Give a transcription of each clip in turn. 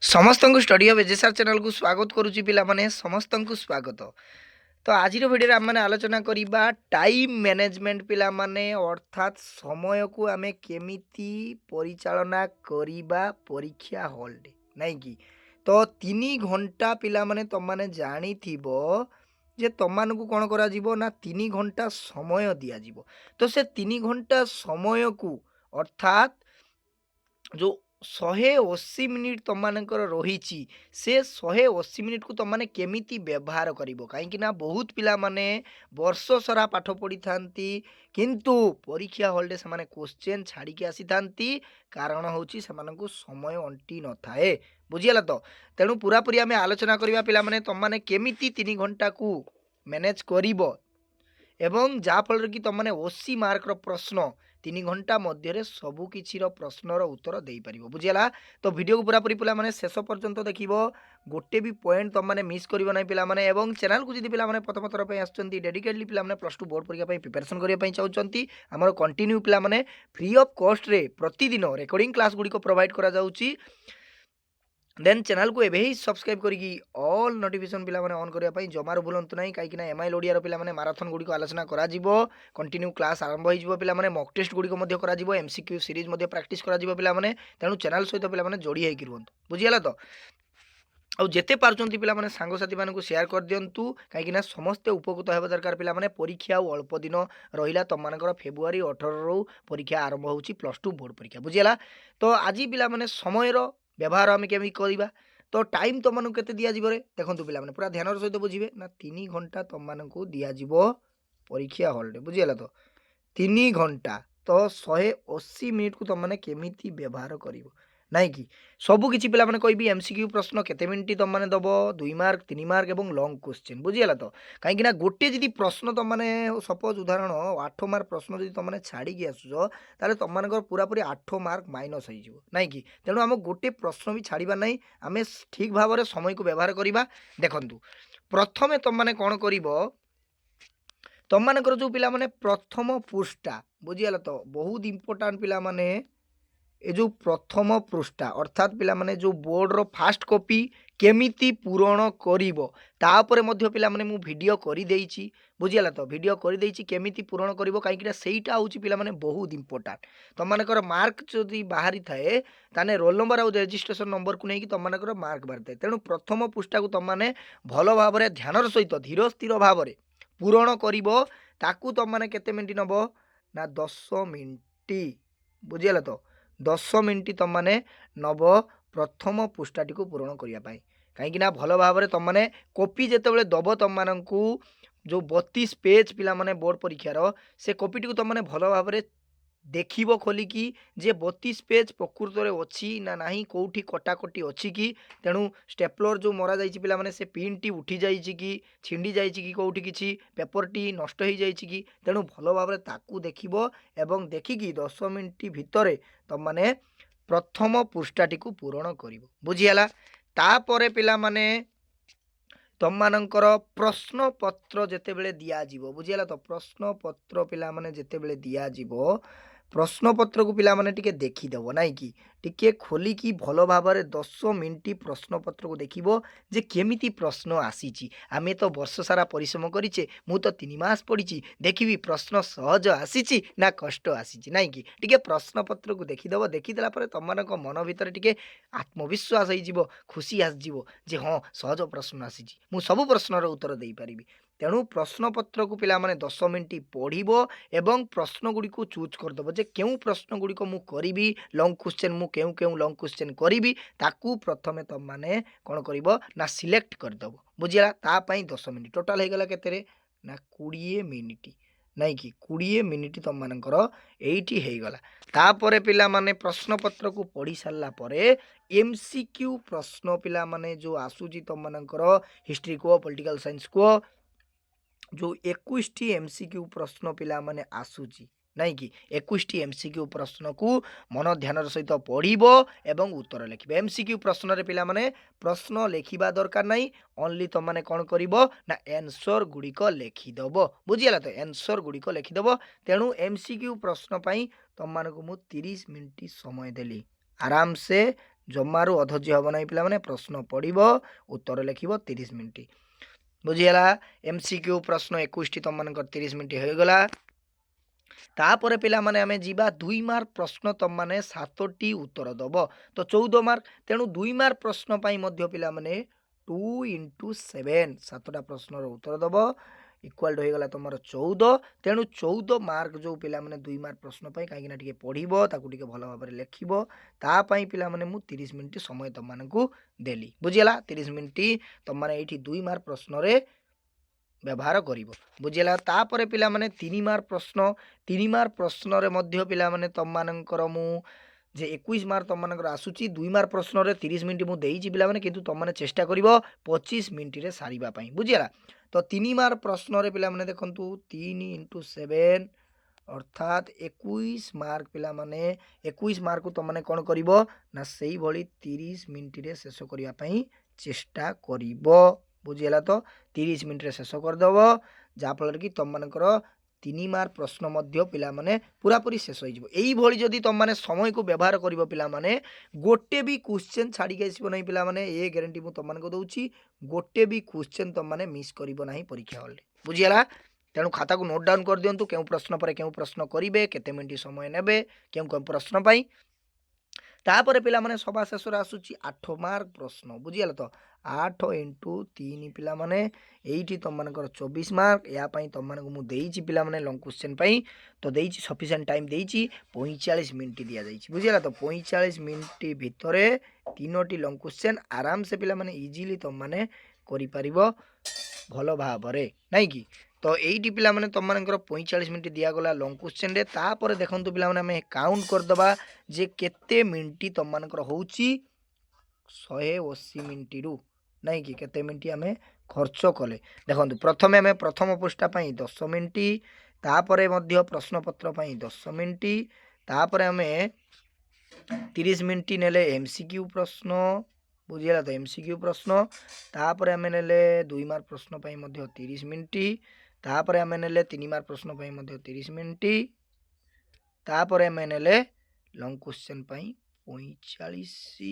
समस्त को study of एजेसार channel को स्वागत करुच्ची पिलाने समस्त को स्वागत। तो आज भिडियो आम आलोचना करवा टाइम मैनेजमेंट पिलाने अर्थात समय को आम केमिति परिचालना करवा परीक्षा हॉल डे नाई कि। तो 3 घंटा पिलाने तुमने जानी जे तुम को कौन करा 3 घंटा समय दिज्व। तो से 3 घंटा समय को अर्थात जो 180 मिनिट तुम मानकर रही से 180 मिनिट को तुमने केमिति व्यवहार कर कहीं बहुत पिला माने वर्ष सारा पाठ पढ़ी था किंतु परीक्षा हॉल से क्वेश्चन छाड़ी आसी था कारण हूँ से समय अंटी न थाए बुझीगला। तो तेणु पूरापूरी आम आलोचना करवा पिला तुमने केमिति 3 घंटा को मैनेज कर एवं जहाँफल कि तुमने 80 मार्कर प्रश्न 3 घंटा मध्य सबुकिर प्रश्नर उत्तर दे पार बुझीगला। तो वीडियो को पूरापूरी पिला शेष पर्यंत देख गोटे भी पॉइंट तुमने मिस कर ना पिलाने एवं चैनल को जब पिलाने प्रथम थर आसुँच डेडिकेटली पिलाने +2 बोर्ड परीक्षा प्रिपेरेसन करने चाहते आमर कंटिन्यू पिलाने फ्री ऑफ कॉस्ट रे प्रतिदिन रेकर्डिंग क्लास गुड़िक प्रोवाइड करा जाउची। देन चैनल को एवं ही सब्सक्राइब करी ऑल नोटिफिकेशन पिला ऑन करने जमार भूलु ना कहीं एमआई ओडिया पिला माराथन गुड़िक आलोचना करा कंटिन्यू क्लास आरंभ हो पिलाने मॉक टेस्ट गुड़िक एमसीक्यू सीरीज प्रैक्टिस करा पिलाने तेणु चैनल सहित पिलाने जोड़ी होकर रुहतु बुझीगला। तो आउ जेते पार्चंती पिलाने सांगसाथी मानक शेयर कर दिंतु कहीं समस्ते उपकृत होगा दरकार पिलाने परीक्षा अल्प दिन रहा तुम मानकर फेब्रुआरी 18 रु परीक्षा आरंभ हो +2 बोर्ड परीक्षा बुझीगला। तो आज पिलाने समय व्यवहार आम केमी करवा तो टाइम तुम मानक के दिज्व देखो पिलाने पूरा ध्यान सहित बुझे ना 3 घंटा तुम मानक दिज्व परीक्षा हॉल डे बुझीगला। तो 3 घंटा तो 180 मिनिट को तुमने केमिति व्यवहार कर नाई कि सबुकिछि पिलाने कहि एमसीक्यू प्रश्न केते मिनिट तुमने दब 2 मार्क 3 मार्क एवं लंग क्वेश्चन बुझीगला। तो कहीं गोटे जी प्रश्न तुमने सपोज उदाहरण 8 मार्क प्रश्न जी तुमने छाड़ी आसुच ताले तुम पूरापूरी 8 मार्क माइनस हो नाई कि तेणु आम गोटे प्रश्न भी छाड़ा ना आम ठीक भाव में समय को व्यवहार करवा। देखु प्रथमे तुमने कौन कर तुम मानकर जो पिला माने प्रथम पृष्ठा बुझीगला। तो बहुत इंपोर्टाट पिला माने ए जो प्रथम पृष्ठा अर्थात पिला माने जो बोर्ड रो फास्ट कॉपी केमिति पूरण करिवो तापरे मध्य पिला माने मु वीडियो करि देइछि बुझीगला। तो वीडियो करि देइछि केमिति पूरण करिवो कहीं सेईटा होउछि पिला माने बहुत इंपोर्टाट तुम मानकर मार्क जदि बाहरी थाए ताने रोल नंबर और रजिस्ट्रेशन नंबर को लेकिन तुम मानकर मार्क बाहरी थाए तेणु प्रथम पृष्ठा को तुम माने भल भाव में ध्यान सहित धीर स्थिर भाव में पूरण करिवो ताकू तुम माने केते मिनिट नबो ना 10 मिनिट बुझीगला। तो 10 मिनिट तुम माने नब प्रथम पृष्ठाटी को पूरण करने कहीं भल भाव में तुमने कॉपी जिते दब तुम मानक जो 32 पेज पिला माने बोर्ड परीक्षार से कॉपी टी तुमने भल भाव में देखिबो खोलिकी जे 32 पेज प्रकृत में अच्छी ना नहीं कौटी कटाकटी अच्छी कि तेणु स्टेपलर जो मरा जाइए पिला माने से पिन टी उठी जाइए कि छिंडी जाइए कि कौटी किसी पेपर टी नष्ट हो जाइए कि तेणु भल भाव में ताकू देखिबो एवं देखिकी 10 मिनिट भितर तुम माने प्रथम पृष्ठाटी को पूरण कर बुझीगला। तापर पिला माने तुम मानकर प्रश्न पत्र जिते बड़े दिज्व बुझीगला। तो प्रश्न पत्र पिला माने जिते बड़े दिज्व प्रश्न पत्र को पिला माने टिके देखीदेव नाई कि टिके खोलिकी भल भाव में 10 मिनिट प्रश्न पत्र को देखिबो जे केमिति प्रश्न आसीची आमे तो वर्ष सारा परिश्रम करिचे मु तो 3 मास पढ़ी देखी प्रश्न सहज आसीची ना कष्ट आसीची नाई कि टिके प्रश्न पत्र को देखीदेव देखीदेला पर तुम मानक मन भितर टिके आत्मविश्वास हो खुशी आसजिवो जे हाँ सहज प्रश्न आसीची मु सब प्रश्नर उत्तर दे पारिबी। तेणु प्रश्न पत्र को पिला माने 10 मिनिट पढ़िबो एवं प्रश्न गुड़ी को चूज करदेव जे केउ प्रश्न गुड़ी को मु करिबी लंग क्वेश्चन मु केउ केउ लंग क्वेश्चन करिबी ताकू प्रथमे तुम माने कौन करिवो ना सिलेक्ट करदेव बुझीगला। ता पई 10 मिनिट टोटल हो गला केतेरे ना 20 मिनिट नाई कि 20 मिनिट तुम मानकर एइठी हो गला। तापरे पिला माने प्रश्न पत्र को पढ़ी सारला परे एमसीक्यू प्रश्न पिला माने जो आसुची तुम मानकर हिस्ट्री को पॉलिटिकल साइंस को जो 21 एमसीक्यू प्रश्न पिला माने आसुची नाई कि 21 एमसीक्यू प्रश्न को मन ध्यान सहित पढ़िबो एवं उत्तर लिखिबो। एमसीक्यू प्रश्न रे पिला माने प्रश्न लिखिबा दरकार नहीं ओनली तुम माने कौन करिवो ना आंसर गुड़िक लिखिदेव बुझीगला। तो आंसर गुड़िक लिखिदेव तेणु एमसीक्यू प्रश्न पाई तुम मानक मु 30 मिनिट समय देली आराम से जमारू अधज्य हम ना पे प्रश्न पढ़ उत्तर लिख 30 मिनिट बुझीगला एमसीक्यू प्रश्न 21 तुम मान 30 मिनिट हो गला तापर पिला माने आमे जीवा 2 मार्क प्रश्न तुम माने 7टी उत्तर दब तो 14 मार्क तेणु 2 मार्क प्रश्न पाई मध्य पिला माने 2 into 7 7टा प्रश्न उत्तर दब इक्वाल टू हो गला तुम 14 तेणु 14 मार्क जो पिला माने 2 मार्क प्रश्न पाई कहीं टिके पढ़िबो ताकू टिके भल भाव लिखिबो ता पाई पिला माने मु 30 मिनिट समय तुम मानकू देली बुझीगला 30 मिनिट तुम माने एठी 2 मार्क प्रश्न रे व्यवहार करिवो बुझीला तापर पिला माने 3 मार्क प्रश्न रे मध्य पिला माने तम मानकर मु जे 21 मार्क तम मानकर आसुची 2 मार्क प्रश्न रे 30 मिनिट मु देइची पिला माने किंतु तम माने चेष्टा करिवो 25 मिनिट रे सारिबा पई बुझीला तो 3 मार्क प्रश्न रे पिला माने देखंतु 3 into 7 अर्थात 21 मार्क पिला माने 21 मार्क को तम माने कोन करिवो ना सेही भली 30 मिनिट रे शेष करिया पई चेष्टा करिवो बुझीला तो 30 मिनिट रे शेष करदेव जहाँफल कि तुम मानकर 3 मार्क प्रश्न मध्य पिला माने पूरा पूरी शेष हो जदि तुम माने समय को व्यवहार करिवो पिला माने गोटे भी क्वेश्चन छाड़ी के आसीबो नहीं पिला माने ए गारंटी मु तुम मानको दउची गोटे भी क्वेश्चन तुम माने मिस करिवो नहीं परीक्षा हॉल बुझीला तेणु खाता को नोट डाउन कर दियंतु केउ प्रश्न पर केउ प्रश्न करिवे केते मिनिट समय नेबे केउ प्रश्न पाई तापर पिला माने सभा शेष आसूची 8 मार्क प्रश्न बुझीगला तो 8 into 3 पिला माने एठी तुम मानकर 24 मार्क या पई तुम मानको मु देइची पिला माने लॉन्ग क्वेश्चन पई तो देइची सफिशिएंट टाइम देइची 45 मिनिट दिया जाइची बुझीगला तो 45 मिनिट भितरे तीनोटी लॉन्ग क्वेश्चन आराम से पिला माने इजीली तुम माने करि परिबो भलो भाबरे नाही कि तो एटी पिला माने तुम मानकर 45 मिनिट दिया गला लॉन्ग क्वेश्चन रे तापर देखंतु पिला माने हमें काउंट कर दबा जे केते मिनिट तुम मानकर होउची 180 मिनिट रु नहीं कि केते मिनिट हमें खर्च कले देखंतु प्रथमे हमें प्रथम पृष्ठा पई 10 मिनिट तापरे मध्य प्रश्न पत्र पई 10 मिनिट तापरे हमें 30 मिनिट नेले एमसीक्यू प्रश्न बुझीला तो एमसीक्यू प्रश्न तापरे हमें नेले 2 मार्क प्रश्न पई मध्य 30 मिनिट तापर आम ने 3 मार्क प्रश्न 30 मिनिट तापर आम ने लॉन्ग क्वेश्चन 45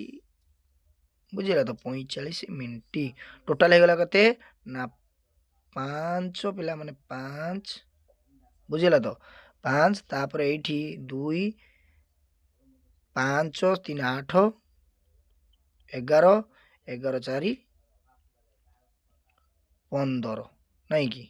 बुझेगा तो 45 मिनिट टोटाल हो गला कते ना 5 पिला माने 5 बुझेगा तो 5 तापर एठी 2 5 3 8 11 11 4 15 नहीं कि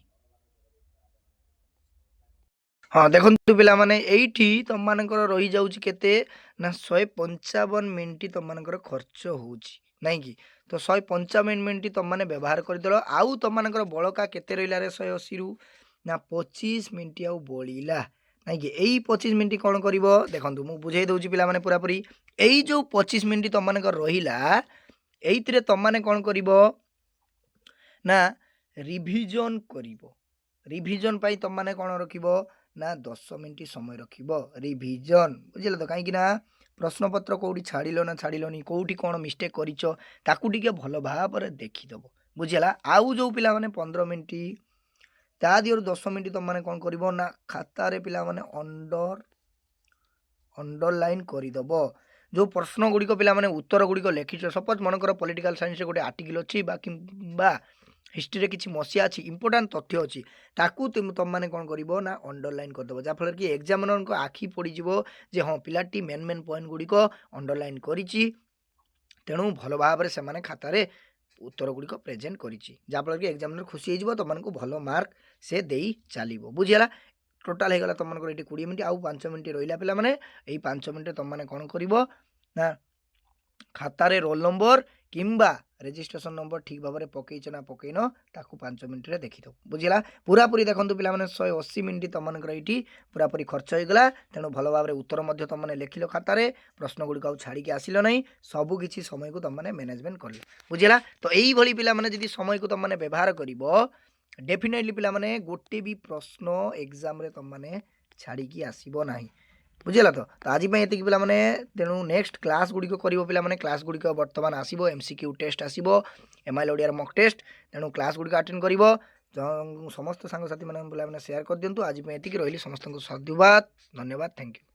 हाँ देखो पिला माने एठी तुम मानकर रही जाउची केते ना 155 मिनिट तुम मानकर खर्च होउची नहीं कि तो 155 मिनिट तुम माने व्यवहार कर देलो आउ तुम मानकर बळका केते रहिला रे 180 रु ना 25 मिनिट आउ बळीला नहीं कि एई 25 मिनिट कोन करिवो देखंतु मु बुझाई दउची पिला माने पूरा पूरी एई जो 25 मिनिट तुम मानकर रहिला एइतरे तुम माने कोन करिवो ना रिविजन करिवो रिविजन पाई तुम माने कोन रखिवो ना 10 मिनिट समय रखिबो रिविजन बुझिले तो काई ना प्रश्न पत्र कोठी छाड़िलो ना छाड़िलोनी कोठी कोन मिस्टेक करिचो ताकू टिके भलो भाव रे देखि दबो बुझिला आउ जो पिला माने 15 मिनिट ता दियर 10 मिनिट तुम माने कोन करिवो ना खाता रे पिला माने अंडरलाइन करि दबो जो प्रश्न गुडी को पिला माने उत्तर गुडी को लिखिचो सपोज मनकर पॉलिटिकल साइंस रे गोटे आर्टिकल अछि बा हिस्ट्री रे किछि मसिया अछि इंपोर्टेंट तथ्य अछि ताकू तुम माने कोन करिवो ना अंडरलाइन कर दबो जा फल कि एग्जामिनर को आखि पड़ी जिवो जे हां पिलाटी मेन पॉइंट गुडी को अंडरलाइन करिछि तेणु भलो भाव रे से माने खाता रे उत्तर गुडी को प्रेजेंट करिछि जा फल कि एग्जामिनर खुशी हो जिवो त मन को भलो मार्क से देई चालिबो बुझियला टोटाल हे गला तुम मन को एटी 20 मिनिट आउ 5 मिनिट रहिला पिला माने एई 5 मिनिट तुम माने कोन करिवो ना खाता रे रोल नंबर किंबा रजिस्ट्रेशन नंबर ठीक भाव में पकईच ना पकईन ताकू 5 मिनिट रे देखि दो बुझिला पूरा पूरी देखंतु पिला माने 180 मिनिट तुम मानकर एठी पूरा पूरी खर्च हो गला तेणु भलो भाव में उत्तर मध्य तुम माने लिखिलो खाता रे प्रश्न गुडी को छाड़ी के आसिलो नहीं सब किछि समय को तुम माने मैनेजमेंट करले बुझिला तो एई भली पिला माने जदी समय को तुम माने व्यवहार करिवो डेफिनेटली पिला माने गोटे भी प्रश्न एग्जाम रे तुम माने छाड़ी की आसीबो नाही बुझेगा तो आज ये पिला माने तेणु नेक्स्ट क्लास गुडी को करिवो पिला माने क्लास गुडी को वर्तमान आसीबो एमसीक्यू टेस्ट आसीबो एमआईएल ओडिया मॉक टेस्ट तेणु क्लास गुडी को अटेंड करिवो समस्त सांग साथी माने पिला माने शेयर कर दियंतु आज एतिकी रहिली समस्त को धन्यवाद थैंक यू।